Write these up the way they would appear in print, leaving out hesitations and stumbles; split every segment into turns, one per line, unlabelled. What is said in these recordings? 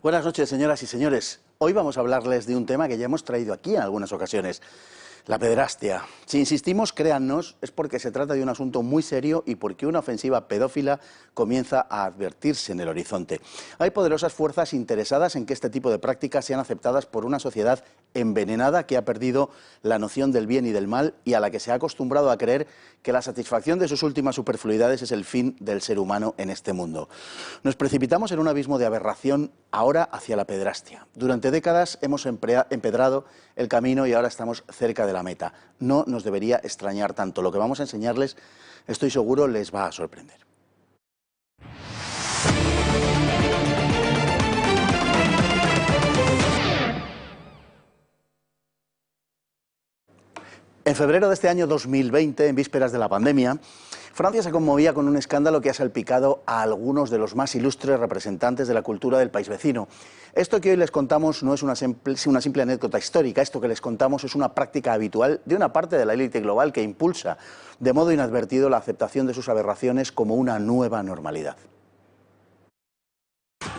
Buenas noches, señoras y señores. Hoy vamos a hablarles de un tema que ya hemos traído aquí en algunas ocasiones, la pederastia. Si insistimos, créannos, es porque se trata de un asunto muy serio y porque una ofensiva pedófila comienza a advertirse en el horizonte. Hay poderosas fuerzas interesadas en que este tipo de prácticas sean aceptadas por una sociedad envenenada que ha perdido la noción del bien y del mal y a la que se ha acostumbrado a creer que la satisfacción de sus últimas superfluidades es el fin del ser humano en este mundo. Nos precipitamos en un abismo de aberración ahora hacia la pederastia. Durante décadas hemos empedrado el camino y ahora estamos cerca de la meta. No nos debería extrañar tanto. Lo que vamos a enseñarles, estoy seguro, les va a sorprender. En febrero de este año 2020, en vísperas de la pandemia, Francia se conmovía con un escándalo que ha salpicado a algunos de los más ilustres representantes de la cultura del país vecino. Esto que hoy les contamos no es una simple anécdota histórica, esto que les contamos es una práctica habitual de una parte de la élite global que impulsa de modo inadvertido la aceptación de sus aberraciones como una nueva normalidad.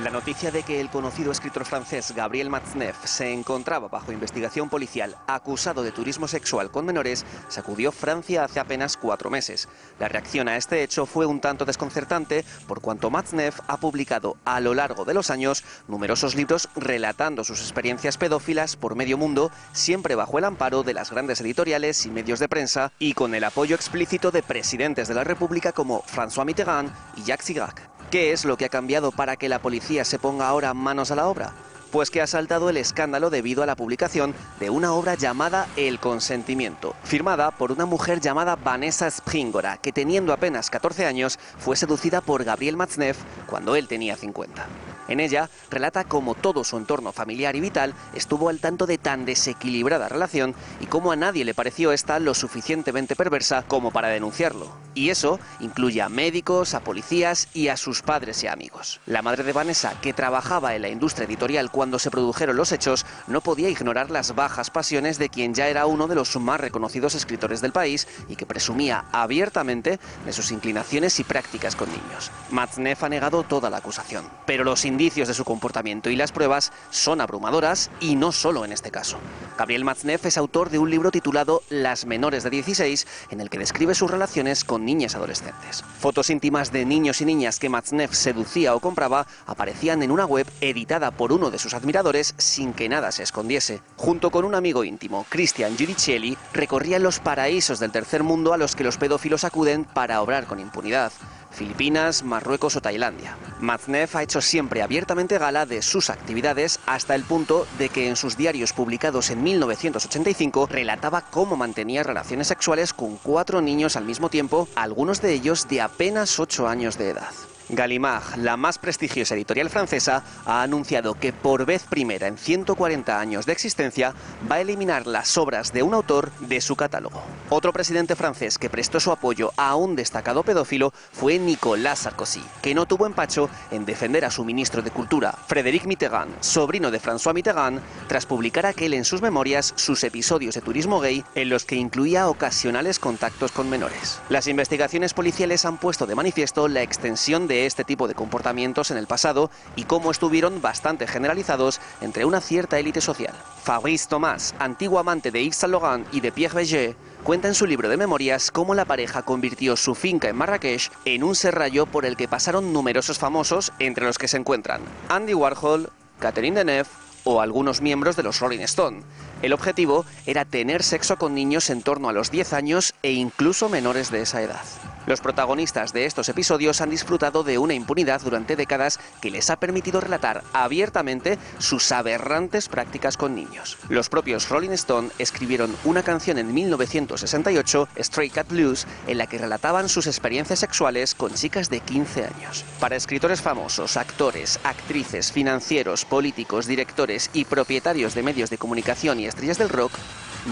La noticia de que el conocido escritor francés Gabriel Matzneff se encontraba bajo investigación policial acusado de turismo sexual con menores sacudió Francia hace apenas 4 meses. La reacción a este hecho fue un tanto desconcertante por cuanto Matzneff ha publicado a lo largo de los años numerosos libros relatando sus experiencias pedófilas por medio mundo, siempre bajo el amparo de las grandes editoriales y medios de prensa y con el apoyo explícito de presidentes de la República como François Mitterrand y Jacques Chirac. ¿Qué es lo que ha cambiado para que la policía se ponga ahora manos a la obra? Pues que ha saltado el escándalo debido a la publicación de una obra llamada El consentimiento, firmada por una mujer llamada Vanessa Springora, que teniendo apenas 14 años fue seducida por Gabriel Matzneff cuando él tenía 50. En ella relata cómo todo su entorno familiar y vital estuvo al tanto de tan desequilibrada relación y cómo a nadie le pareció esta lo suficientemente perversa como para denunciarlo. Y eso incluye a médicos, a policías y a sus padres y amigos. La madre de Vanessa, que trabajaba en la industria editorial cuando se produjeron los hechos, no podía ignorar las bajas pasiones de quien ya era uno de los más reconocidos escritores del país y que presumía abiertamente de sus inclinaciones y prácticas con niños. Matzneff ha negado toda la acusación, pero los indicios de su comportamiento y las pruebas son abrumadoras y no solo en este caso. Gabriel Matzneff es autor de un libro titulado Las menores de 16, en el que describe sus relaciones con niñas adolescentes. Fotos íntimas de niños y niñas que Matzneff seducía o compraba aparecían en una web editada por uno de sus admiradores sin que nada se escondiese. Junto con un amigo íntimo, Christian Giudicelli, recorrían los paraísos del tercer mundo a los que los pedófilos acuden para obrar con impunidad: Filipinas, Marruecos o Tailandia. Matzneff ha hecho siempre abiertamente gala de sus actividades hasta el punto de que en sus diarios publicados en 1985 relataba cómo mantenía relaciones sexuales con 4 niños al mismo tiempo, algunos de ellos de apenas 8 años de edad. Gallimard, la más prestigiosa editorial francesa, ha anunciado que por vez primera en 140 años de existencia va a eliminar las obras de un autor de su catálogo. Otro presidente francés que prestó su apoyo a un destacado pedófilo fue Nicolas Sarkozy, que no tuvo empacho en defender a su ministro de Cultura, Frédéric Mitterrand, sobrino de François Mitterrand, tras publicar aquel en sus memorias sus episodios de turismo gay en los que incluía ocasionales contactos con menores. Las investigaciones policiales han puesto de manifiesto la extensión de este tipo de comportamientos en el pasado y cómo estuvieron bastante generalizados entre una cierta élite social. Fabrice Thomas, antiguo amante de Yves Saint Laurent y de Pierre Berger, cuenta en su libro de memorias cómo la pareja convirtió su finca en Marrakech en un serrallo por el que pasaron numerosos famosos, entre los que se encuentran Andy Warhol, Catherine Deneuve o algunos miembros de los Rolling Stone. El objetivo era tener sexo con niños en torno a los 10 años e incluso menores de esa edad. Los protagonistas de estos episodios han disfrutado de una impunidad durante décadas que les ha permitido relatar abiertamente sus aberrantes prácticas con niños. Los propios Rolling Stone escribieron una canción en 1968, Stray Cat Blues, en la que relataban sus experiencias sexuales con chicas de 15 años. Para escritores famosos, actores, actrices, financieros, políticos, directores y propietarios de medios de comunicación y estrellas del rock,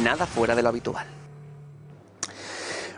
nada fuera de lo habitual.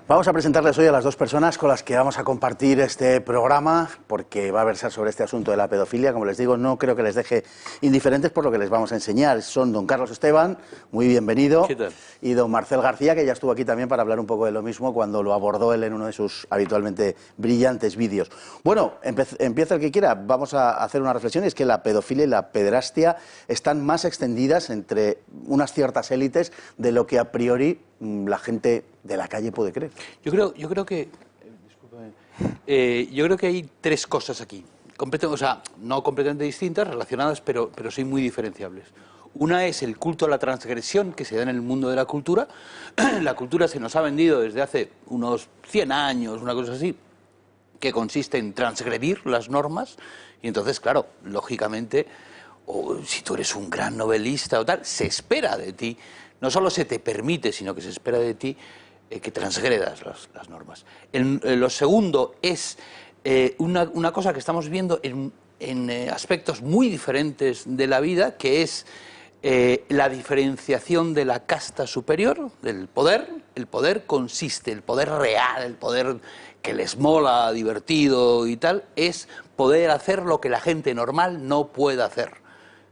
Vamos a presentarles hoy a las dos personas con las que vamos a compartir este programa, porque va a versar sobre este asunto de la pedofilia. Como les digo, no creo que les deje indiferentes por lo que les vamos a enseñar. Son don Carlos Esteban, muy bienvenido,
¿Qué tal?
y don Marcel García, que ya estuvo aquí también para hablar un poco de lo mismo cuando lo abordó él en uno de sus habitualmente brillantes vídeos. Bueno, empieza el que quiera. Vamos a hacer una reflexión, y es que la pedofilia y la pederastia están más extendidas entre unas ciertas élites de lo que a priori la gente de la calle puede creer.
Yo creo que hay tres cosas aquí, o sea, no completamente distintas, relacionadas, pero sí muy diferenciables. Una es el culto a la transgresión que se da en el mundo de la cultura. La cultura se nos ha vendido desde hace unos 100 años, una cosa así, que consiste en transgredir las normas, y entonces, claro, lógicamente, si tú eres un gran novelista o tal, se espera de ti, no solo se te permite, sino que se espera de ti que transgredas las normas. Lo segundo es una cosa que estamos viendo en aspectos muy diferentes de la vida, que es la diferenciación de la casta superior, del poder. El poder consiste, el poder real, el poder que les mola, divertido y tal, es poder hacer lo que la gente normal no puede hacer.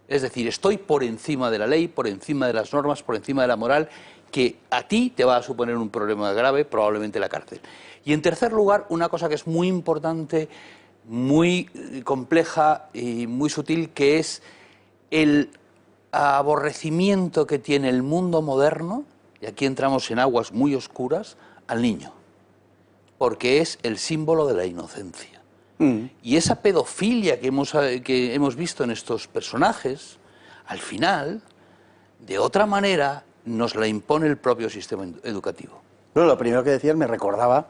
Es decir, estoy por encima de la ley, por encima de las normas, por encima de la moral, que a ti te va a suponer un problema grave, probablemente la cárcel. Y en tercer lugar, una cosa que es muy importante, muy compleja y muy sutil, que es el aborrecimiento que tiene el mundo moderno, y aquí entramos en aguas muy oscuras, al niño, porque es el símbolo de la inocencia. Y esa pedofilia que hemos visto en estos personajes, al final, de otra manera, nos la impone el propio sistema educativo.
Bueno, lo primero que decías me recordaba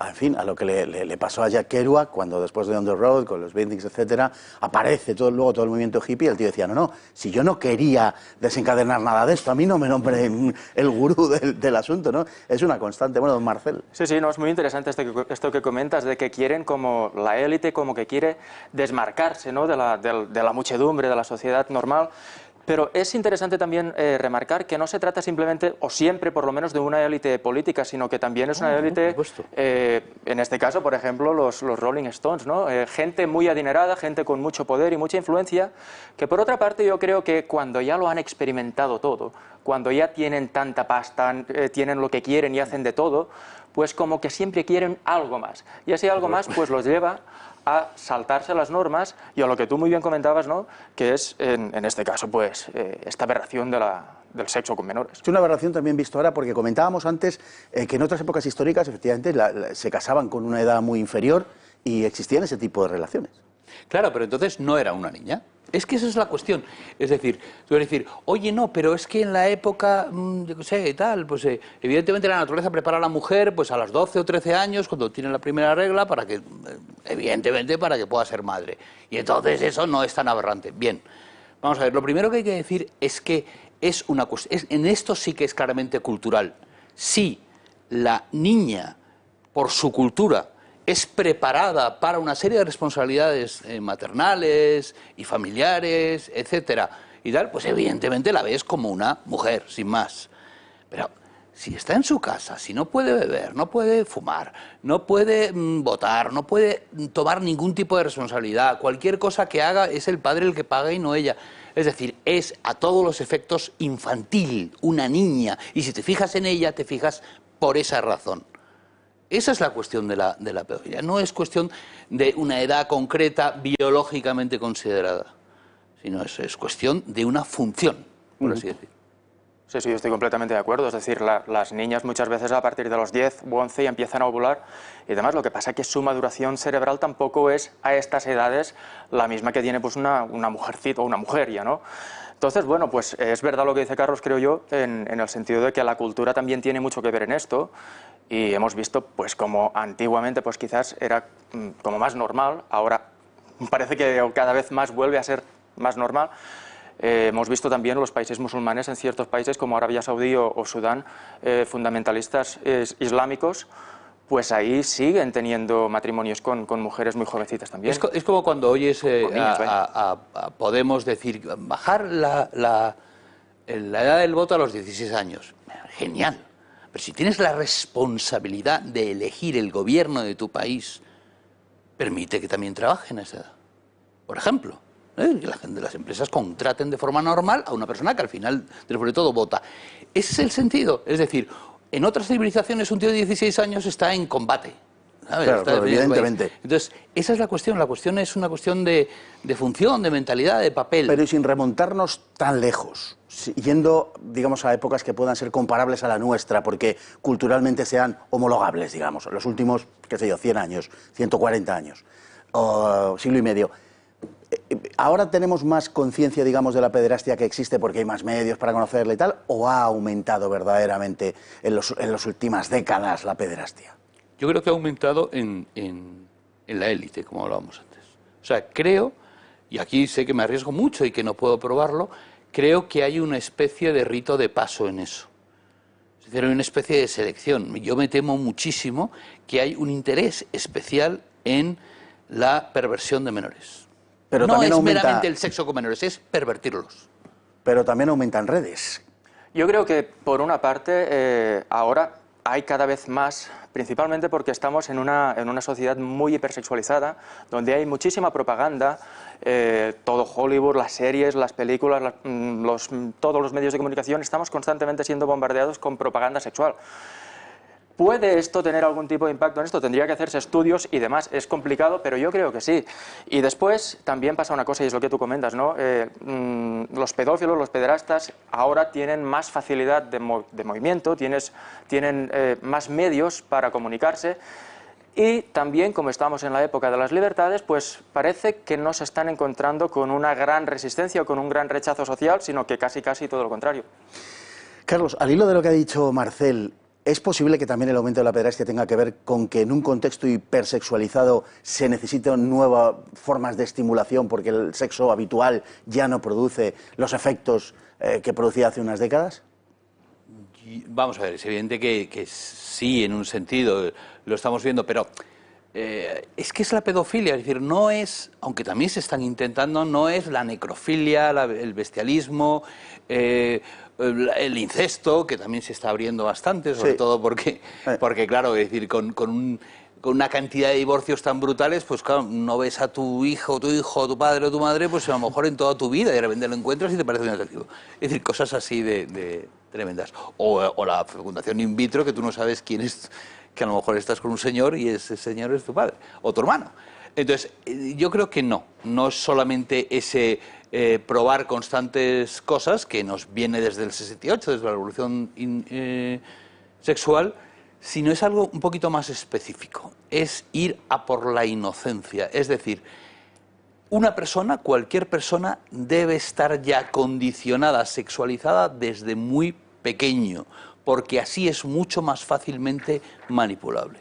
en fin, a lo que le pasó a Jack Kerouac cuando después de On the Road, con los Beatniks, etcétera, aparece luego todo el movimiento hippie, y el tío decía, no, si yo no quería desencadenar nada de esto, a mí no me nombren el gurú del asunto, ¿no? Es una constante. Bueno, don Marcel.
Sí, no, es muy interesante esto que comentas, de que quieren, como la élite, como que quiere desmarcarse, ¿no?, de la muchedumbre, de la sociedad normal. Pero es interesante también remarcar que no se trata simplemente, o siempre por lo menos, de una élite política, sino que también es una élite, en este caso, por ejemplo, los Rolling Stones, ¿no? Gente muy adinerada, gente con mucho poder y mucha influencia, que por otra parte yo creo que cuando ya lo han experimentado todo, cuando ya tienen tanta pasta, tienen lo que quieren y hacen de todo, pues como que siempre quieren algo más. Y ese algo más pues los lleva a saltarse las normas y a lo que tú muy bien comentabas, ¿no?, que es, en este caso, pues esta aberración del sexo con menores.
Es una aberración también visto ahora, porque comentábamos antes que en otras épocas históricas, efectivamente, se casaban con una edad muy inferior y existían ese tipo de relaciones.
Claro, pero entonces no era una niña. Es que esa es la cuestión. Es decir, tú vas a decir, oye, no, pero es que en la época, yo qué sé, tal, pues evidentemente la naturaleza prepara a la mujer pues a los 12 o 13 años, cuando tiene la primera regla, para que, evidentemente, para que pueda ser madre. Y entonces eso no es tan aberrante. Bien, vamos a ver, lo primero que hay que decir es que es una cuestión, en esto sí que es claramente cultural. Si la niña, por su cultura, es preparada para una serie de responsabilidades maternales y familiares, etcétera, y tal, pues evidentemente la ves como una mujer, sin más. Pero si está en su casa, si no puede beber, no puede fumar, no puede votar, no puede tomar ningún tipo de responsabilidad, cualquier cosa que haga es el padre el que paga y no ella. Es decir, es a todos los efectos infantil, una niña, y si te fijas en ella, te fijas por esa razón. Esa es la cuestión de la pedofilia. No es cuestión de una edad concreta biológicamente considerada, sino es cuestión de una función, por así decir.
Sí, yo estoy completamente de acuerdo. Es decir, las niñas muchas veces a partir de los 10 u 11 ya empiezan a ovular y demás. Lo que pasa es que su maduración cerebral tampoco es a estas edades la misma que tiene pues una mujercita o una mujer ya, ¿no? Entonces, bueno, pues es verdad lo que dice Carlos, creo yo, en el sentido de que la cultura también tiene mucho que ver en esto. Y hemos visto, pues como antiguamente, pues quizás era como más normal, ahora parece que cada vez más vuelve a ser más normal. Hemos visto también los países musulmanes, en ciertos países como Arabia Saudí o Sudán, fundamentalistas islámicos, pues ahí siguen teniendo matrimonios con mujeres muy jovencitas también.
Es como cuando oyes
niños,
a Podemos decir, bajar la edad del voto a los 16 años. Genial. Pero si tienes la responsabilidad de elegir el gobierno de tu país, permite que también trabajen a esa edad. Por ejemplo, que la gente de las empresas contraten de forma normal a una persona que al final, después de todo, vota. Ese es el sentido. Es decir, en otras civilizaciones un tío de 16 años está en combate. ¿Sabes?
Claro, evidentemente.
Entonces, esa es la cuestión. La cuestión es una cuestión de función, de mentalidad, de papel.
Pero y sin remontarnos tan lejos, yendo, digamos, a épocas que puedan ser comparables a la nuestra, porque culturalmente sean homologables, digamos, los últimos, qué sé yo, 100 años, 140 años, o siglo y medio. ¿Ahora tenemos más conciencia, digamos, de la pederastia que existe porque hay más medios para conocerla y tal, o ha aumentado verdaderamente en las últimas décadas la pederastia?
Yo creo que ha aumentado en la élite, como hablábamos antes. O sea, creo, y aquí sé que me arriesgo mucho y que no puedo probarlo, creo que hay una especie de rito de paso en eso. Es decir, hay una especie de selección. Yo me temo muchísimo que hay un interés especial en la perversión de menores.
Pero
no
también
es
aumenta...
meramente el sexo con menores, es pervertirlos.
Pero también aumentan redes.
Yo creo que, por una parte, ahora hay cada vez más, principalmente porque estamos en una sociedad muy hipersexualizada, donde hay muchísima propaganda, todo Hollywood, las series, las películas, todos los medios de comunicación, estamos constantemente siendo bombardeados con propaganda sexual. ¿Puede esto tener algún tipo de impacto en esto? Tendría que hacerse estudios y demás. Es complicado, pero yo creo que sí. Y después también pasa una cosa, y es lo que tú comentas, ¿no? Los pedófilos, los pederastas, ahora tienen más facilidad de movimiento, tienen más medios para comunicarse. Y también, como estamos en la época de las libertades, pues parece que no se están encontrando con una gran resistencia o con un gran rechazo social, sino que casi todo lo contrario.
Carlos, al hilo de lo que ha dicho Marcel, ¿es posible que también el aumento de la pederastia tenga que ver con que en un contexto hipersexualizado se necesitan nuevas formas de estimulación porque el sexo habitual ya no produce los efectos que producía hace unas décadas?
Vamos a ver, es evidente que sí, en un sentido, lo estamos viendo, pero es que es la pedofilia, es decir, no es, aunque también se están intentando, no es la necrofilia, el bestialismo, el incesto, que también se está abriendo bastante, sobre todo porque claro, es decir, con una cantidad de divorcios tan brutales, pues claro, no ves a tu hijo, tu padre o tu madre, pues a lo mejor en toda tu vida, y de repente lo encuentras y te parece muy atractivo. Es decir, cosas así de tremendas. O la fecundación in vitro, que tú no sabes quién es, que a lo mejor estás con un señor y ese señor es tu padre o tu hermano. Entonces, yo creo que no es solamente ese probar constantes cosas que nos viene desde el 68, desde la revolución sexual, sino es algo un poquito más específico, es ir a por la inocencia, es decir, una persona, cualquier persona, debe estar ya condicionada, sexualizada desde muy pequeño, porque así es mucho más fácilmente manipulable.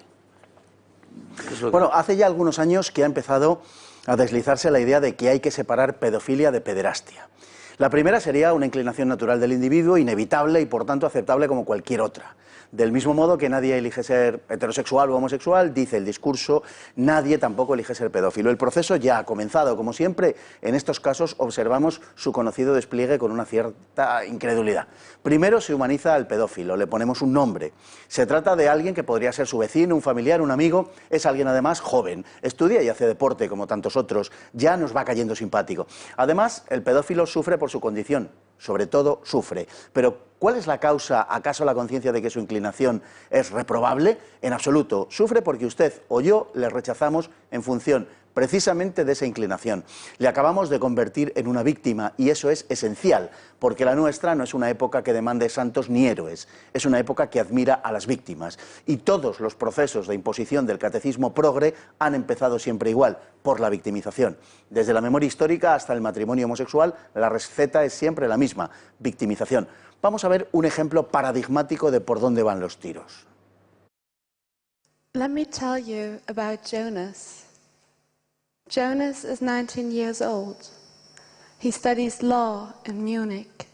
Bueno, hace ya algunos años que ha empezado a deslizarse la idea de que hay que separar pedofilia de pederastia. La primera sería una inclinación natural del individuo, inevitable y por tanto aceptable como cualquier otra. Del mismo modo que nadie elige ser heterosexual o homosexual, dice el discurso, nadie tampoco elige ser pedófilo. El proceso ya ha comenzado, como siempre, en estos casos observamos su conocido despliegue con una cierta incredulidad. Primero se humaniza al pedófilo, le ponemos un nombre. Se trata de alguien que podría ser su vecino, un familiar, un amigo, es alguien además joven, estudia y hace deporte como tantos otros, ya nos va cayendo simpático. Además, el pedófilo sufre por su condición, sobre todo sufre. Pero, ¿cuál es la causa? ¿Acaso la conciencia de que su inclinación es reprobable? En absoluto. Sufre porque usted o yo le rechazamos en función precisamente de esa inclinación. Le acabamos de convertir en una víctima y eso es esencial, porque la nuestra no es una época que demande santos ni héroes, es una época que admira a las víctimas. Y todos los procesos de imposición del catecismo progre han empezado siempre igual, por la victimización. Desde la memoria histórica hasta el matrimonio homosexual, la receta es siempre la misma, victimización. Vamos a ver un ejemplo paradigmático de por dónde van los tiros.
Let me tell you about Jonas. Jonas is 19 years old. He studies law in Munich.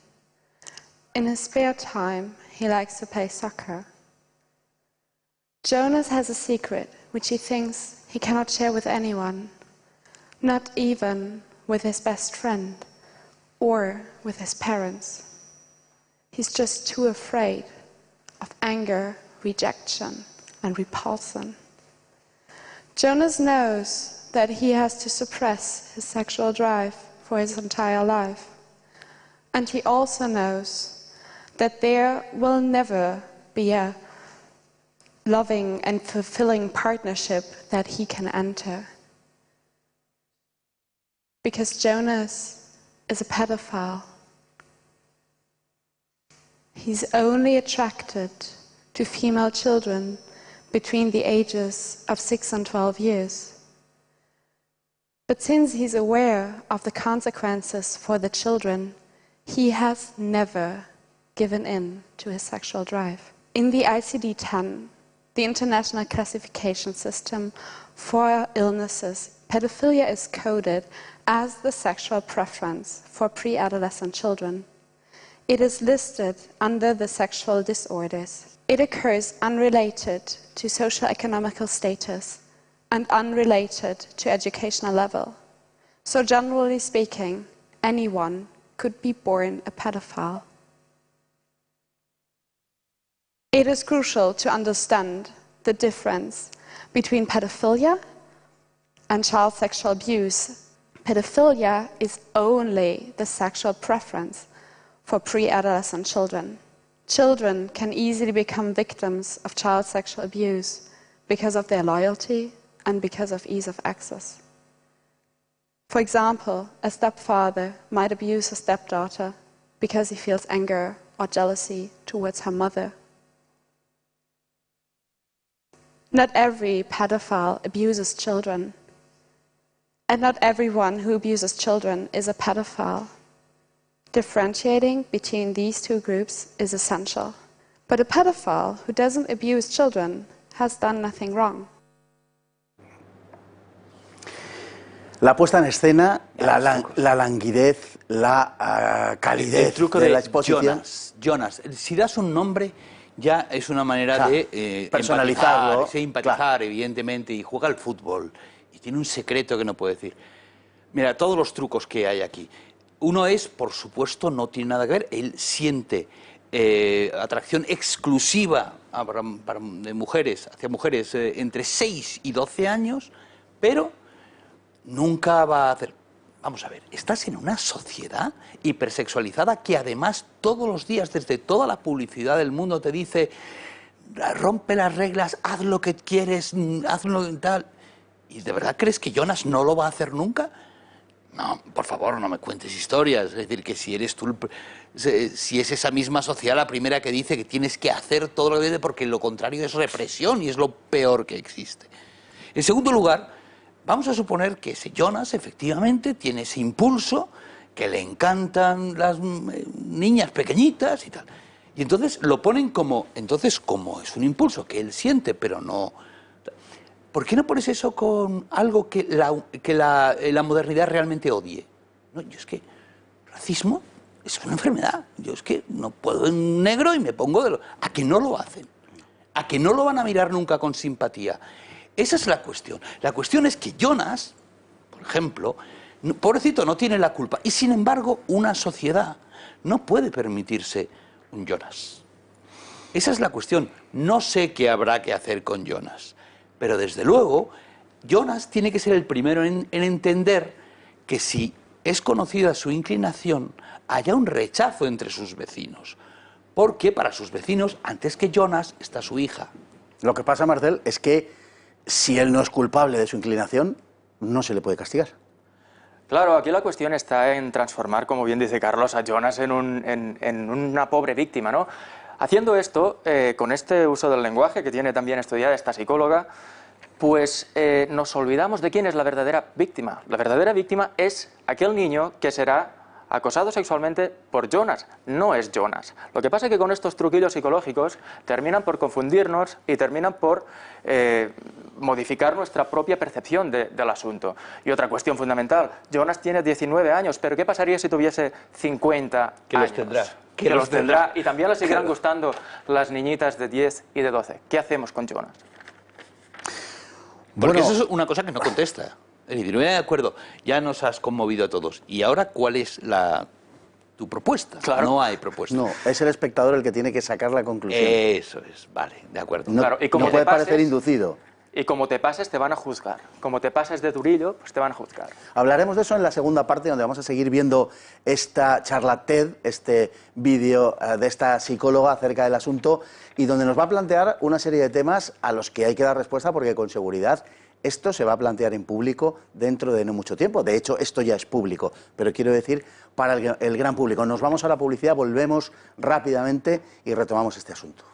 In his spare time, he likes to play soccer. Jonas has a secret which he thinks he cannot share with anyone, not even with his best friend or with his parents. He's just too afraid of anger, rejection, and repulsion. Jonas knows that he has to suppress his sexual drive for his entire life. And he also knows that there will never be a loving and fulfilling partnership that he can enter. Because Jonas is a pedophile. He's only attracted to female children between the ages of 6 and 12 years. But since he's aware of the consequences for the children, he has never given in to his sexual drive. In the ICD-10, the International Classification System for Illnesses, pedophilia is coded as the sexual preference for pre-adolescent children. It is listed under the sexual disorders. It occurs unrelated to socio-economical status and unrelated to educational level. So generally speaking, anyone could be born a pedophile. It is crucial to understand the difference between pedophilia and child sexual abuse. Pedophilia is only the sexual preference for pre-adolescent children. Children can easily become victims of child sexual abuse because of their loyalty and because of ease of access. For example, a stepfather might abuse a stepdaughter because he feels anger or jealousy towards her mother. Not every pedophile abuses children, and not everyone who abuses children is a pedophile. Differentiating between these two groups is essential. But a pedophile who doesn't abuse children has done nothing wrong.
La puesta en escena, la languidez, la calidez
el truco
de la exposición.
Jonas. Si das un nombre, ya es una manera de
personalizarlo,
empatizar,
claro.
evidentemente, y juega al fútbol. Y tiene un secreto que no puedo decir. Mira, todos los trucos que hay aquí. Uno es, por supuesto, no tiene nada que ver, él siente atracción exclusiva de mujeres, hacia mujeres entre 6 y 12 años, pero nunca va a hacer... Vamos a ver, estás en una sociedad hipersexualizada que además todos los días, desde toda la publicidad del mundo, te dice rompe las reglas, haz lo que quieres, hazlo tal... ¿Y de verdad crees que Jonas no lo va a hacer nunca? No, por favor, no me cuentes historias. Es decir, que si eres tú, si es esa misma sociedad la primera que dice que tienes que hacer todo lo que debe porque lo contrario es represión y es lo peor que existe. En segundo lugar, vamos a suponer que ese Jonas efectivamente tiene ese impulso, que le encantan las niñas pequeñitas y tal. Y entonces lo ponen como, como es un impulso que él siente, pero no... ¿Por qué no pones eso con algo que la modernidad realmente odie? No, yo es que racismo es una enfermedad. Yo es que no puedo en negro y me pongo de lo... ¿A que no lo hacen? ¿A que no lo van a mirar nunca con simpatía? Esa es la cuestión. La cuestión es que Jonas, por ejemplo, pobrecito, no tiene la culpa. Y sin embargo, una sociedad no puede permitirse un Jonas. Esa es la cuestión. No sé qué habrá que hacer con Jonas. Pero desde luego, Jonas tiene que ser el primero en entender que si es conocida su inclinación, haya un rechazo entre sus vecinos. Porque para sus vecinos, antes que Jonas, está su hija.
Lo que pasa, Marcel, es que si él no es culpable de su inclinación, no se le puede castigar.
Claro, aquí la cuestión está en transformar, como bien dice Carlos, a Jonas en una pobre víctima, ¿no? Haciendo esto, con este uso del lenguaje que tiene también estudiada esta psicóloga, pues nos olvidamos de quién es la verdadera víctima. La verdadera víctima es aquel niño que será acosado sexualmente por Jonas, no es Jonas. Lo que pasa es que con estos truquillos psicológicos terminan por confundirnos y terminan por modificar nuestra propia percepción del asunto. Y otra cuestión fundamental, Jonas tiene 19 años, pero ¿qué pasaría si tuviese 50 años?
Que los tendrá.
Que los tendrá, y también le seguirán gustando las niñitas de 10 y de 12. ¿Qué hacemos con Jonas?
Porque eso es una cosa que no contesta. Es decir, de acuerdo, ya nos has conmovido a todos. ¿Y ahora cuál es tu propuesta.
Claro.
No hay propuesta.
No, es el espectador el que tiene que sacar la conclusión.
Eso es, vale, de acuerdo.
No,
Claro, y como
no
te
puede
pases-
parecer inducido.
Y como te pases, te van a juzgar. Como te pases de durillo, pues te van a juzgar.
Hablaremos de eso en la segunda parte, donde vamos a seguir viendo esta charla TED, este vídeo de esta psicóloga acerca del asunto, y donde nos va a plantear una serie de temas a los que hay que dar respuesta, porque con seguridad esto se va a plantear en público dentro de no mucho tiempo. De hecho, esto ya es público, pero quiero decir para el gran público. Nos vamos a la publicidad, volvemos rápidamente y retomamos este asunto.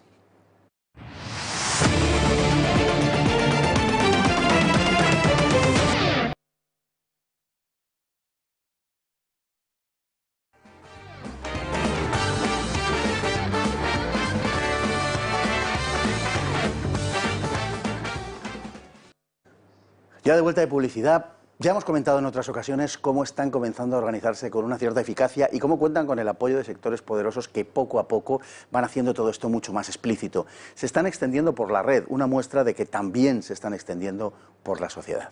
Ya de vuelta de publicidad, ya hemos comentado en otras ocasiones cómo están comenzando a organizarse con una cierta eficacia y cómo cuentan con el apoyo de sectores poderosos que poco a poco van haciendo todo esto mucho más explícito. Se están extendiendo por la red, una muestra de que también se están extendiendo por la sociedad.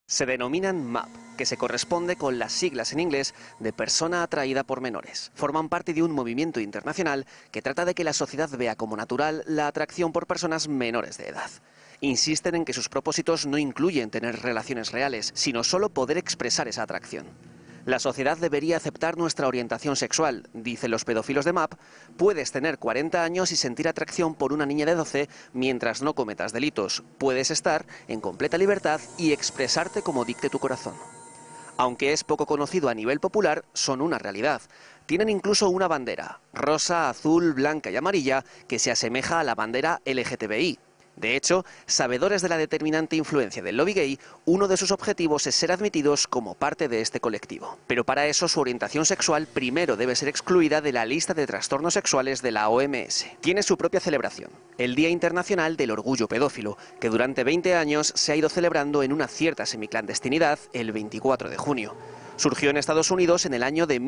Se denominan MAP, que se corresponde con las siglas en inglés de persona atraída por menores. Forman parte de un movimiento internacional que trata de que la sociedad vea como natural la atracción por personas menores de edad. Insisten en que sus propósitos no incluyen tener relaciones reales, sino solo poder expresar esa atracción. La sociedad debería aceptar nuestra orientación sexual, dicen los pedófilos de MAP. Puedes tener 40 años y sentir atracción por una niña de 12 mientras no cometas delitos. Puedes estar en completa libertad y expresarte como dicte tu corazón. Aunque es poco conocido a nivel popular, son una realidad. Tienen incluso una bandera, rosa, azul, blanca y amarilla, que se asemeja a la bandera LGTBI. De hecho, sabedores de la determinante influencia del lobby gay, uno de sus objetivos es ser admitidos como parte de este colectivo. Pero para eso su orientación sexual primero debe ser excluida de la lista de trastornos sexuales de la OMS. Tiene su propia celebración, el Día Internacional del Orgullo Pedófilo, que durante 20 años se ha ido celebrando en una cierta semiclandestinidad el 24 de junio. Surgió en Estados Unidos en el año de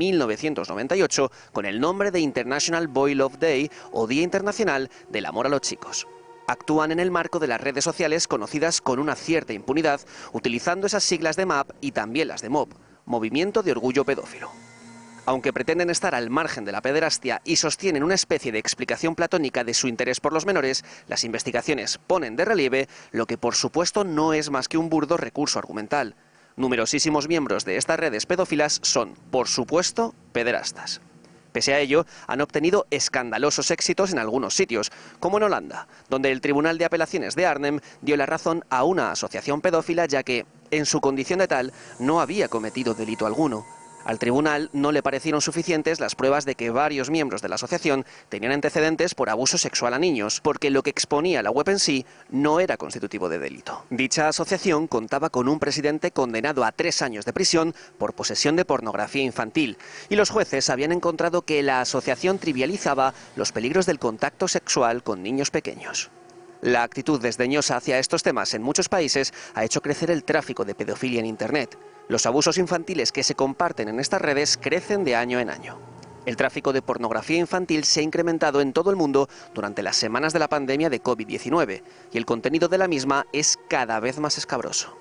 1998 con el nombre de International Boy Love Day o Día Internacional del Amor a los Chicos. Actúan en el marco de las redes sociales conocidas con una cierta impunidad, utilizando esas siglas de MAP y también las de MOP, Movimiento de Orgullo Pedófilo. Aunque pretenden estar al margen de la pederastia y sostienen una especie de explicación platónica de su interés por los menores, las investigaciones ponen de relieve lo que por supuesto no es más que un burdo recurso argumental. Numerosísimos miembros de estas redes pedófilas son, por supuesto, pederastas. Pese a ello, han obtenido escandalosos éxitos en algunos sitios, como en Holanda, donde el Tribunal de Apelaciones de Arnhem dio la razón a una asociación pedófila ya que, en su condición de tal, no había cometido delito alguno. Al tribunal no le parecieron suficientes las pruebas de que varios miembros de la asociación tenían antecedentes por abuso sexual a niños, porque lo que exponía la web en sí no era constitutivo de delito. Dicha asociación contaba con un presidente condenado a 3 años de prisión por posesión de pornografía infantil, y los jueces habían encontrado que la asociación trivializaba los peligros del contacto sexual con niños pequeños. La actitud desdeñosa hacia estos temas en muchos países ha hecho crecer el tráfico de pedofilia en Internet. Los abusos infantiles que se comparten en estas redes crecen de año en año. El tráfico de pornografía infantil se ha incrementado en todo el mundo durante las semanas de la pandemia de COVID-19 y el contenido de la misma es cada vez más escabroso.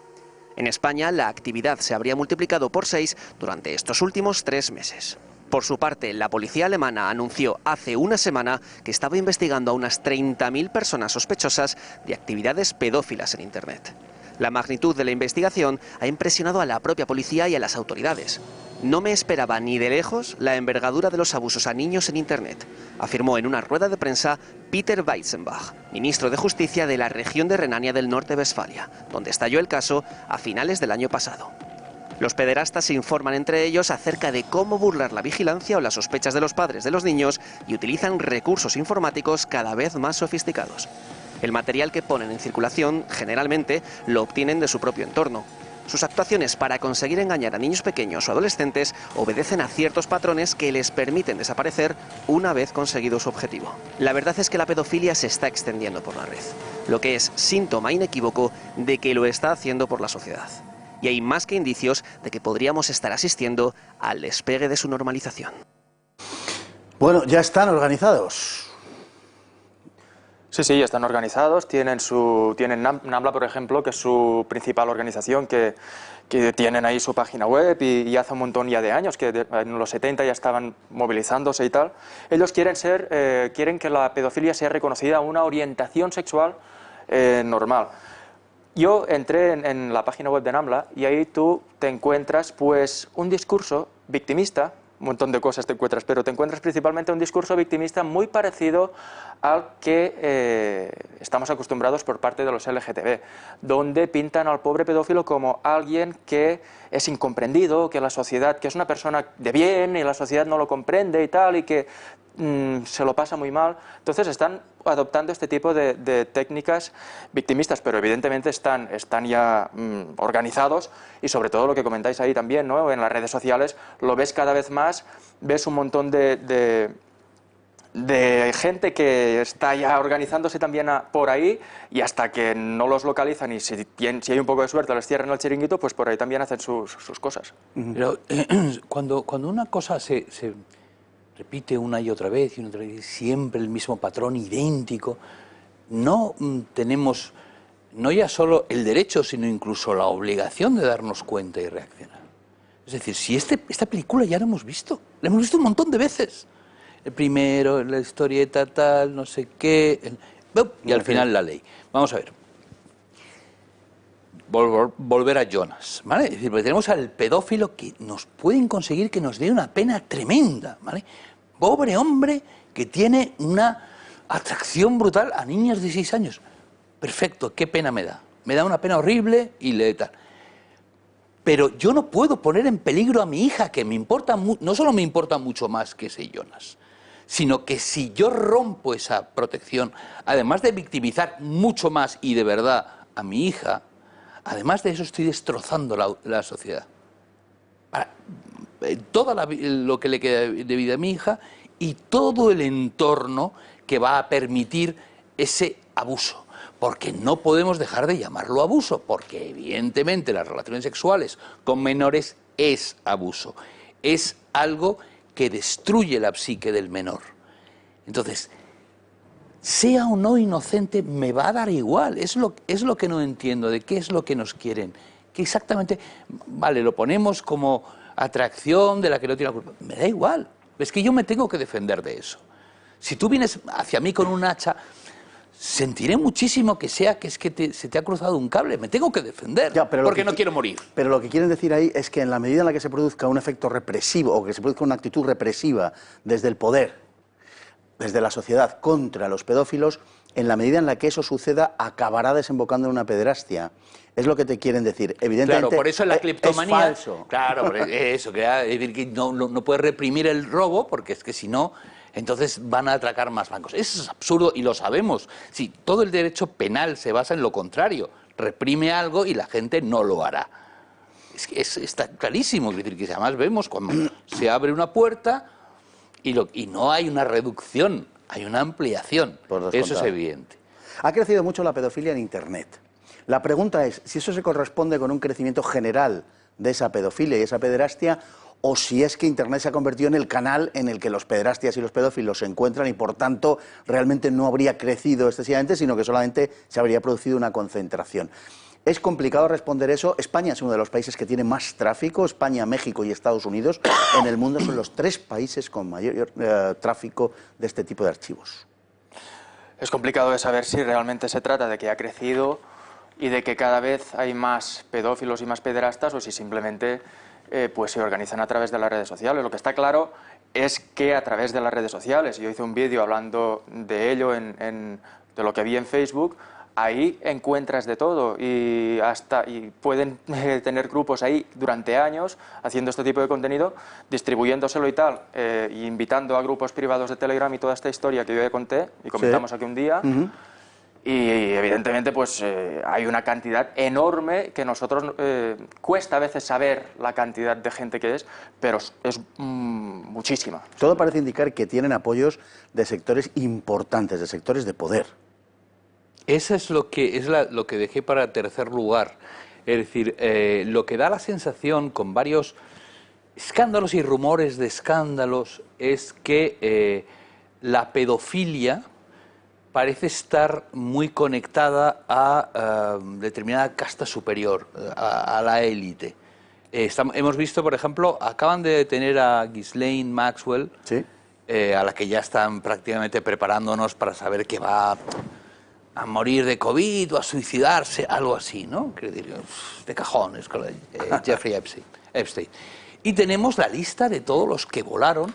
En España, la actividad se habría multiplicado por 6 durante estos últimos 3 meses. Por su parte, la policía alemana anunció hace una semana que estaba investigando a unas 30.000 personas sospechosas de actividades pedófilas en Internet. La magnitud de la investigación ha impresionado a la propia policía y a las autoridades. No me esperaba ni de lejos la envergadura de los abusos a niños en Internet, afirmó en una rueda de prensa Peter Weizenbach, ministro de Justicia de la región de Renania del Norte-Westfalia, donde estalló el caso a finales del año pasado. Los pederastas se informan entre ellos acerca de cómo burlar la vigilancia o las sospechas de los padres de los niños y utilizan recursos informáticos cada vez más sofisticados. El material que ponen en circulación, generalmente, lo obtienen de su propio entorno. Sus actuaciones para conseguir engañar a niños pequeños o adolescentes obedecen a ciertos patrones que les permiten desaparecer una vez conseguido su objetivo. La verdad es que la pedofilia se está extendiendo por la red, lo que es síntoma inequívoco de que lo está haciendo por la sociedad. Y hay más que indicios de que podríamos estar asistiendo al despegue de su normalización.
Bueno, ya están organizados.
Sí, sí, están organizados, tienen NAMBLA, por ejemplo, que es su principal organización, que tienen ahí su página web y hace un montón ya de años, que en los 70 ya estaban movilizándose y tal. Ellos quieren que la pedofilia sea reconocida una orientación sexual normal. Yo entré en la página web de NAMBLA y ahí tú te encuentras pues un discurso victimista, un montón de cosas te encuentras, pero te encuentras principalmente un discurso victimista muy parecido al que estamos acostumbrados por parte de los LGTB, donde pintan al pobre pedófilo como alguien que es incomprendido, que la sociedad, que es una persona de bien y la sociedad no lo comprende y tal, y que se lo pasa muy mal. Entonces están adoptando este tipo de técnicas victimistas, pero evidentemente están ya organizados, y sobre todo lo que comentáis ahí también, ¿no? En las redes sociales lo ves cada vez más, ves un montón de gente que está ya organizándose también por ahí, y hasta que no los localizan y si hay un poco de suerte les cierran el chiringuito, pues por ahí también hacen sus cosas.
Pero cuando una cosa se repite una y otra vez, siempre el mismo patrón idéntico, no tenemos no ya solo el derecho, sino incluso la obligación de darnos cuenta y reaccionar. Es decir, si esta película ya la hemos visto un montón de veces. El primero, la historieta tal, no sé qué, y al final la ley. Vamos a ver. Volver a Jonas, ¿vale? Es decir, porque tenemos al pedófilo que nos pueden conseguir que nos dé una pena tremenda, ¿vale? Pobre hombre que tiene una atracción brutal a niñas de 6 años. Perfecto, ¿qué pena me da? Me da una pena horrible y letal. Pero yo no puedo poner en peligro a mi hija, que me importa no solo me importa mucho más que ese Jonas, sino que si yo rompo esa protección, además de victimizar mucho más y de verdad a mi hija, además de eso estoy destrozando la sociedad. Todo lo que le queda de vida a mi hija y todo el entorno que va a permitir ese abuso. Porque no podemos dejar de llamarlo abuso, porque evidentemente las relaciones sexuales con menores es abuso. Es algo que destruye la psique del menor. Entonces, sea o no inocente, me va a dar igual. Es lo que no entiendo, de qué es lo que nos quieren. Que exactamente, vale, lo ponemos como atracción de la que no tiene la culpa. Me da igual. Es que yo me tengo que defender de eso. Si tú vienes hacia mí con un hacha, sentiré muchísimo que es que se te ha cruzado un cable. Me tengo que defender, ya, porque no quiero morir.
Pero lo que quieren decir ahí es que en la medida en la que se produzca un efecto represivo o que se produzca una actitud represiva desde el poder, desde la sociedad contra los pedófilos, en la medida en la que eso suceda, acabará desembocando en una pederastia. Es lo que te quieren decir. Evidentemente,
claro, por eso la cleptomanía
es falso.
Claro, por eso, que no puedes reprimir el robo, porque es que si no, entonces van a atracar más bancos. Eso es absurdo y lo sabemos. Sí, todo el derecho penal se basa en lo contrario. Reprime algo y la gente no lo hará. Está clarísimo. Es decir, que además vemos cuando se abre una puerta y no hay una reducción, hay una ampliación. Eso es evidente.
Ha crecido mucho la pedofilia en Internet. La pregunta es si eso se corresponde con un crecimiento general de esa pedofilia y esa pederastia, o si es que Internet se ha convertido en el canal en el que los pederastias y los pedófilos se encuentran y, por tanto, realmente no habría crecido excesivamente, sino que solamente se habría producido una concentración. Es complicado responder eso. España es uno de los países que tiene más tráfico. España, México y Estados Unidos en el mundo son los 3 países con mayor tráfico de este tipo de archivos.
Es complicado de saber si realmente se trata de que ha crecido y de que cada vez hay más pedófilos y más pederastas, o si simplemente pues se organizan a través de las redes sociales. Lo que está claro es que a través de las redes sociales, yo hice un vídeo hablando de ello, de lo que vi en Facebook, ahí encuentras de todo y pueden tener grupos ahí durante años haciendo este tipo de contenido, distribuyéndoselo y tal, y invitando a grupos privados de Telegram y toda esta historia que yo ya conté y comentamos aquí un día. Y evidentemente pues hay una cantidad enorme que nosotros cuesta a veces saber la cantidad de gente que es, pero es muchísima.
Todo parece indicar que tienen apoyos de sectores importantes, de sectores de poder.
Eso es lo que dejé para tercer lugar. Es decir, lo que da la sensación con varios escándalos y rumores de escándalos es que la pedofilia, parece estar muy conectada a determinada casta superior, a la élite. Hemos visto, por ejemplo, acaban de detener a Ghislaine Maxwell,
Sí.
a la que ya están prácticamente preparándonos para saber que va a morir de COVID o a suicidarse, algo así, ¿no? Quiero decir, de cajones con Jeffrey Epstein. Y tenemos la lista de todos los que volaron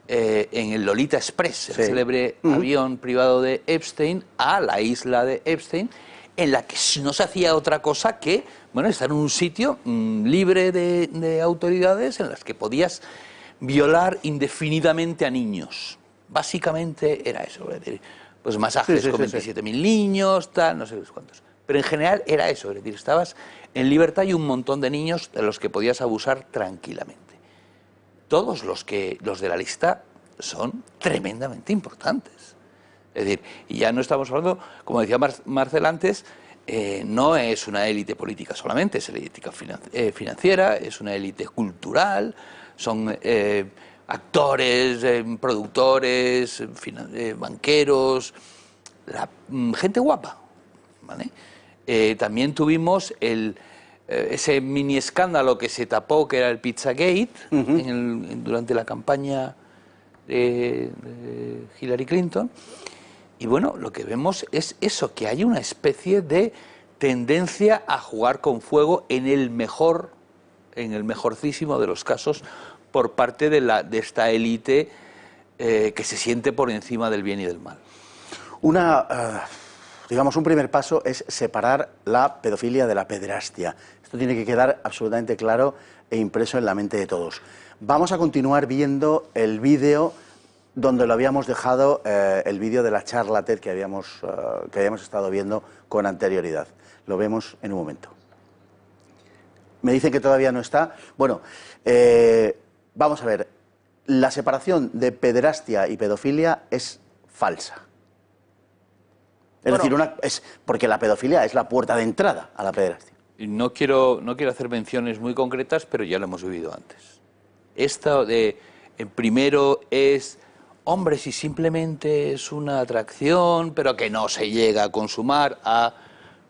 en el Lolita Express, el célebre avión privado de Epstein, a la isla de Epstein, en la que no se hacía otra cosa que, bueno, estar en un sitio libre de autoridades en las que podías violar indefinidamente a niños. Básicamente era eso, es decir, pues masajes con 27.000 niños, tal, no sé cuántos. Pero en general era eso, es decir, estabas en libertad y un montón de niños de los que podías abusar tranquilamente. Todos los de la lista son tremendamente importantes. Es decir, y ya no estamos hablando, como decía Marcel antes, no es una élite política solamente, es élite financiera, es una élite cultural, son actores, productores, banqueros, gente guapa, ¿vale? También tuvimos ese mini escándalo que se tapó, que era el Pizzagate, durante la campaña de Hillary Clinton. Y bueno, lo que vemos es eso, que hay una especie de tendencia a jugar con fuego en el mejorcísimo de los casos, por parte de esta élite que se siente por encima del bien y del mal.
Digamos, un primer paso es separar la pedofilia de la pederastia. Esto tiene que quedar absolutamente claro e impreso en la mente de todos. Vamos a continuar viendo el vídeo donde lo habíamos dejado, el vídeo de la charla TED que habíamos estado viendo con anterioridad. Lo vemos en un momento. Me dicen que todavía no está. Bueno, vamos a ver. La separación de pederastia y pedofilia es falsa. Es decir, porque la pedofilia es la puerta de entrada a la pederastia.
No quiero hacer menciones muy concretas, pero ya lo hemos vivido antes. Esto de, primero es, hombre, si simplemente es una atracción, pero que no se llega a consumar,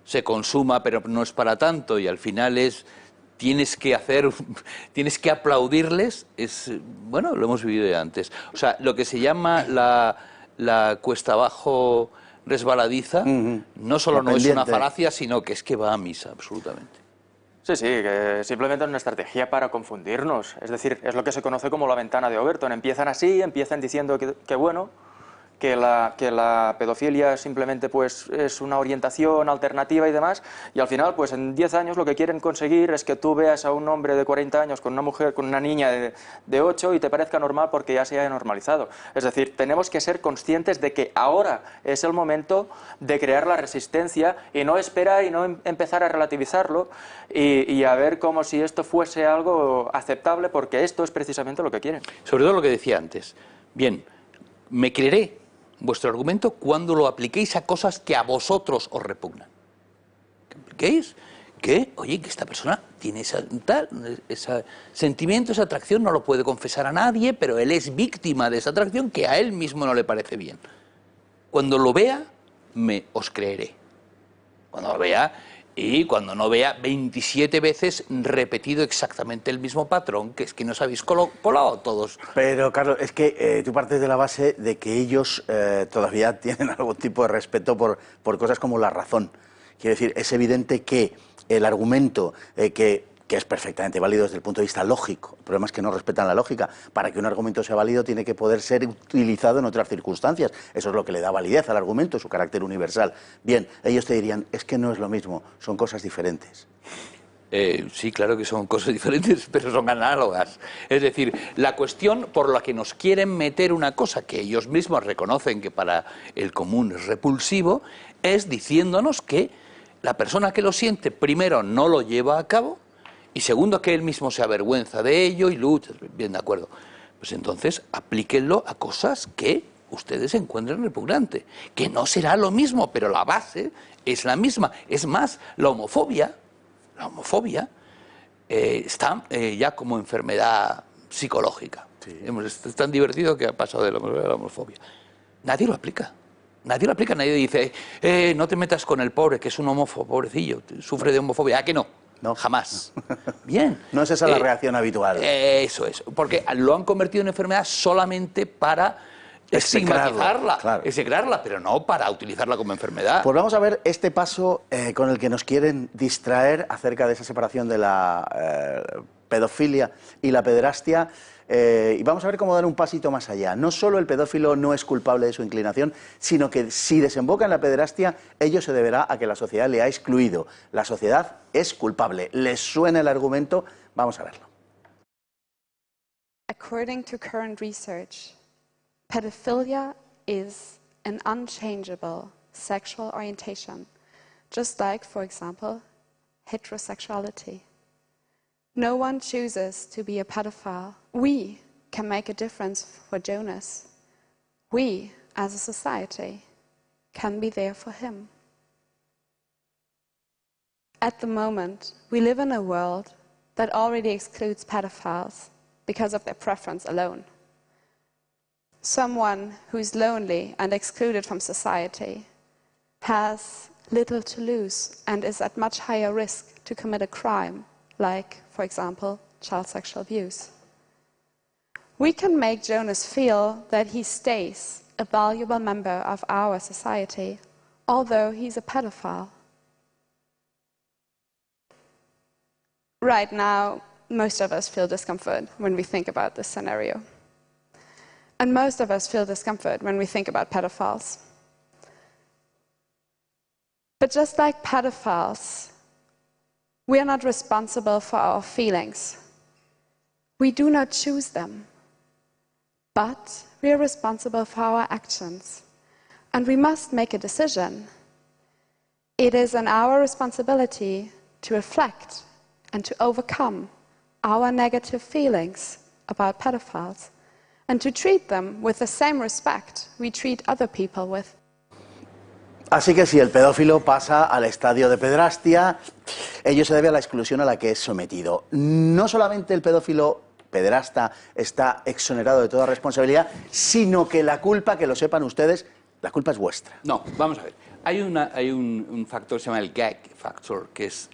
se consuma, pero no es para tanto, y al final tienes que aplaudirles, bueno, lo hemos vivido ya antes. O sea, lo que se llama la cuesta abajo resbaladiza, no solo no es una falacia, sino que es que va a misa, absolutamente.
Sí, que simplemente es una estrategia para confundirnos. Es decir, es lo que se conoce como la ventana de Overton. Empiezan así, empiezan diciendo que bueno, que la pedofilia simplemente pues es una orientación alternativa y demás, y al final pues en 10 años lo que quieren conseguir es que tú veas a un hombre de 40 años con una mujer, con una niña de 8 y te parezca normal porque ya se haya normalizado. Es decir, tenemos que ser conscientes de que ahora es el momento de crear la resistencia y no esperar y no empezar a relativizarlo y a ver como si esto fuese algo aceptable, porque esto es precisamente lo que quieren.
Sobre todo lo que decía antes. Bien, me creeré vuestro argumento cuando lo apliquéis a cosas que a vosotros os repugnan. Que apliquéis que, oye, que esta persona tiene ese sentimiento, esa atracción, no lo puede confesar a nadie, pero él es víctima de esa atracción que a él mismo no le parece bien. Cuando lo vea, os creeré. Cuando lo vea, y cuando no vea 27 veces repetido exactamente el mismo patrón, que es que nos habéis colado todos.
Pero, Carlos, es que tú partes de la base de que ellos todavía tienen algún tipo de respeto por cosas como la razón. Quiero decir, es evidente que el argumento que es perfectamente válido desde el punto de vista lógico. El problema es que no respetan la lógica. Para que un argumento sea válido tiene que poder ser utilizado en otras circunstancias. Eso es lo que le da validez al argumento, su carácter universal. Bien, ellos te dirían, es que no es lo mismo, son cosas diferentes.
Sí, claro que son cosas diferentes, pero son análogas. Es decir, la cuestión por la que nos quieren meter una cosa que ellos mismos reconocen que para el común es repulsivo, es diciéndonos que la persona que lo siente, primero, no lo lleva a cabo, y segundo, que él mismo se avergüenza de ello y lucha. Bien, de acuerdo. Pues entonces, aplíquenlo a cosas que ustedes encuentren repugnante. Que no será lo mismo, pero la base es la misma. Es más, la homofobia está ya como enfermedad psicológica. Sí. Es tan divertido que ha pasado de la homofobia. Nadie lo aplica. Nadie lo aplica, nadie dice, no te metas con el pobre, que es un homófobo, pobrecillo, sufre de homofobia. ¿A que no?
No.
Jamás. Bien.
No es esa la reacción habitual.
Eso es, porque lo han convertido en enfermedad solamente para estigmatizarla,
claro.
execrarla, pero no para utilizarla como enfermedad.
Pues vamos a ver este paso con el que nos quieren distraer acerca de esa separación de la pedofilia y la pederastia. Y vamos a ver cómo dar un pasito más allá. No solo el pedófilo no es culpable de su inclinación, sino que si desemboca en la pederastia, ello se deberá a que la sociedad le ha excluido. La sociedad es culpable. ¿Les suena el argumento? Vamos a verlo.
According to current research, pedophilia is an unchangeable sexual orientation, just like, for example, heterosexuality. No one chooses to be a pedophile. We can make a difference for Jonas. We, as a society, can be there for him. At the moment, we live in a world that already excludes pedophiles because of their preference alone. Someone who's lonely and excluded from society has little to lose and is at much higher risk to commit a crime, like, for example, child sexual abuse. We can make Jonas feel that he stays a valuable member of our society, although he's a pedophile. Right now, most of us feel discomfort when we think about this scenario. And most of us feel discomfort when we think about pedophiles. But just like pedophiles, we are not responsible for our feelings. We do not choose them. But we are responsible for our actions. And we must make a decision. It is in our responsibility to reflect and to overcome our negative feelings about pedophiles and to treat them with the same respect we treat other people with.
Así que si el pedófilo pasa al estadio de pederastia, ello se debe a la exclusión a la que es sometido. No solamente el pedófilo pederasta está exonerado de toda responsabilidad, sino que la culpa, que lo sepan ustedes, la culpa es vuestra.
No, vamos a ver. Hay un factor que se llama el gag factor, que es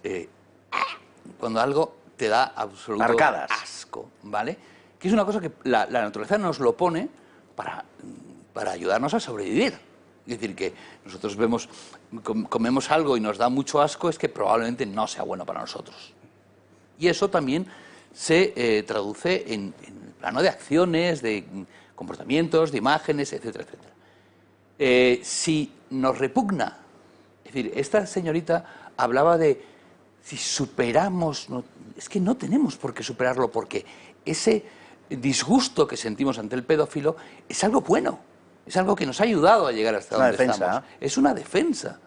cuando algo te da absoluto
Arcadas.
asco, ¿vale? Que es una cosa que la naturaleza nos lo pone para ayudarnos a sobrevivir. Es decir, que nosotros comemos algo y nos da mucho asco, es que probablemente no sea bueno para nosotros. Y eso también se traduce en el plano de acciones, de comportamientos, de imágenes, etcétera, etcétera. Si nos repugna, es decir, esta señorita hablaba de si superamos, es que no tenemos por qué superarlo, porque ese disgusto que sentimos ante el pedófilo es algo bueno, es algo que nos ha ayudado a llegar hasta donde estamos. Es una defensa.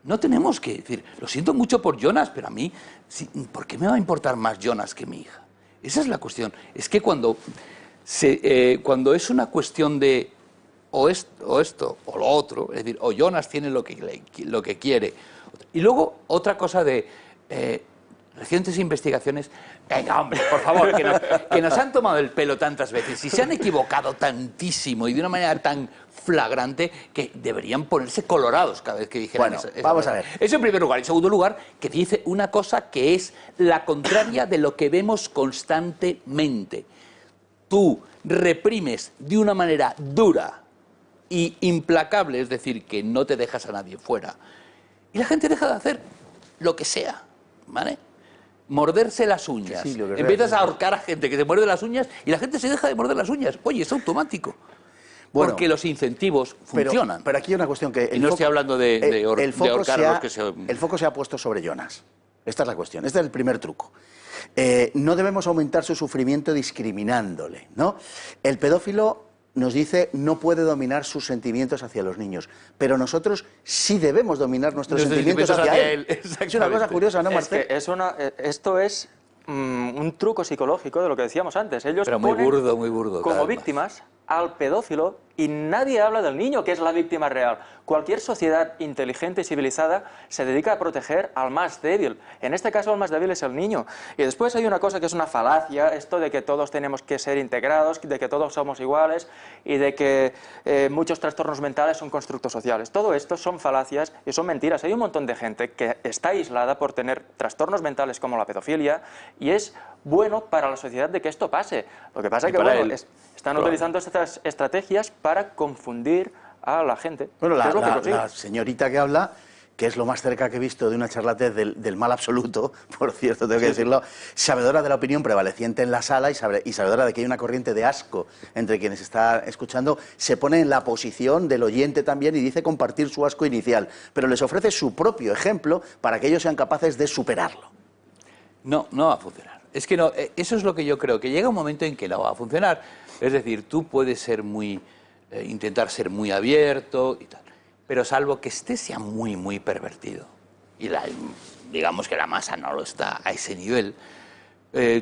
No tenemos que decir, lo siento mucho por Jonas, pero a mí, ¿por qué me va a importar más Jonas que mi hija? Esa es la cuestión. Es que cuando es una cuestión de o esto o lo otro, es decir, o Jonas tiene lo que quiere, y luego otra cosa de recientes investigaciones, venga hombre, por favor, que nos han tomado el pelo tantas veces y se han equivocado tantísimo y de una manera tan flagrante que deberían ponerse colorados cada vez que dijeran
bueno,
esa
vamos
cosa.
a ver.
Eso en primer lugar. En segundo lugar, que dice una cosa que es la contraria de lo que vemos constantemente. Tú reprimes de una manera dura y implacable, es decir, que no te dejas a nadie fuera. Y la gente deja de hacer lo que sea, ¿vale? Morderse las uñas.
Sí,
Empiezas a ahorcar a gente que se muerde las uñas y la gente se deja de morder las uñas. Oye, es automático.
Bueno,
porque los incentivos funcionan.
Pero aquí hay una cuestión que...
Y no estoy hablando de ahorcar a los que se...
El foco se ha puesto sobre Jonas. Esta es la cuestión. Este es el primer truco. No debemos aumentar su sufrimiento discriminándole, ¿no? El pedófilo nos dice no puede dominar sus sentimientos hacia los niños, pero nosotros sí debemos dominar nuestros sentimientos hacia él. Es una cosa curiosa, ¿no, Marcel?
Esto es un truco psicológico de lo que decíamos antes. Ellos
pero muy
ponen
burdo, muy burdo.
como víctimas al pedófilo y nadie habla del niño, que es la víctima real. Cualquier sociedad inteligente y civilizada se dedica a proteger al más débil. En este caso, el más débil es el niño. Y después hay una cosa que es una falacia, esto de que todos tenemos que ser integrados, de que todos somos iguales y de que muchos trastornos mentales son constructos sociales. Todo esto son falacias y son mentiras. Hay un montón de gente que está aislada por tener trastornos mentales como la pedofilia y es bueno para la sociedad de que esto pase. Lo que pasa es que bueno, están utilizando estas estrategias para confundir a la gente.
Bueno, la señorita que habla, que es lo más cerca que he visto de una charlatez del mal absoluto, por cierto, tengo que decirlo, sabedora de la opinión prevaleciente en la sala y sabedora de que hay una corriente de asco entre quienes está escuchando, se pone en la posición del oyente también y dice compartir su asco inicial, pero les ofrece su propio ejemplo para que ellos sean capaces de superarlo.
No, no va a funcionar. Es que no, eso es lo que yo creo, que llega un momento en que no va a funcionar. Es decir, tú puedes ser intentar ser muy abierto y tal, pero salvo que sea muy, muy pervertido, y digamos que la masa no lo está a ese nivel,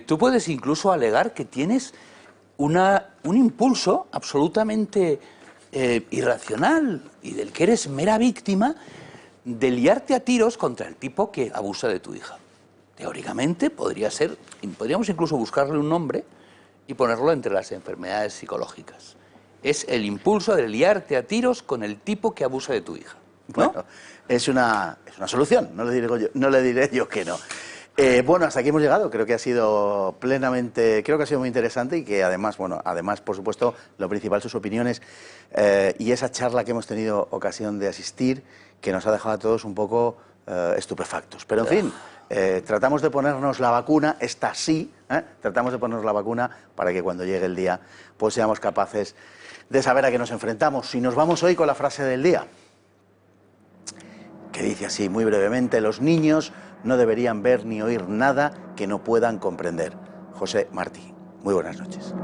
tú puedes incluso alegar que tienes un impulso absolutamente irracional y del que eres mera víctima de liarte a tiros contra el tipo que abusa de tu hija. Teóricamente podríamos incluso buscarle un nombre y ponerlo entre las enfermedades psicológicas. Es el impulso de liarte a tiros con el tipo que abusa de tu hija, ¿no?
Bueno, es una solución, no le diré yo que no. Bueno, hasta aquí hemos llegado, creo que ha sido muy interesante y que además, por supuesto, lo principal, sus opiniones y esa charla que hemos tenido ocasión de asistir, que nos ha dejado a todos un poco estupefactos. Pero en fin, tratamos de ponernos la vacuna, esta sí, tratamos de ponernos la vacuna para que cuando llegue el día, pues seamos capaces de saber a qué nos enfrentamos. Y nos vamos hoy con la frase del día, que dice así, muy brevemente: los niños no deberían ver ni oír nada que no puedan comprender. José Martí, muy buenas noches.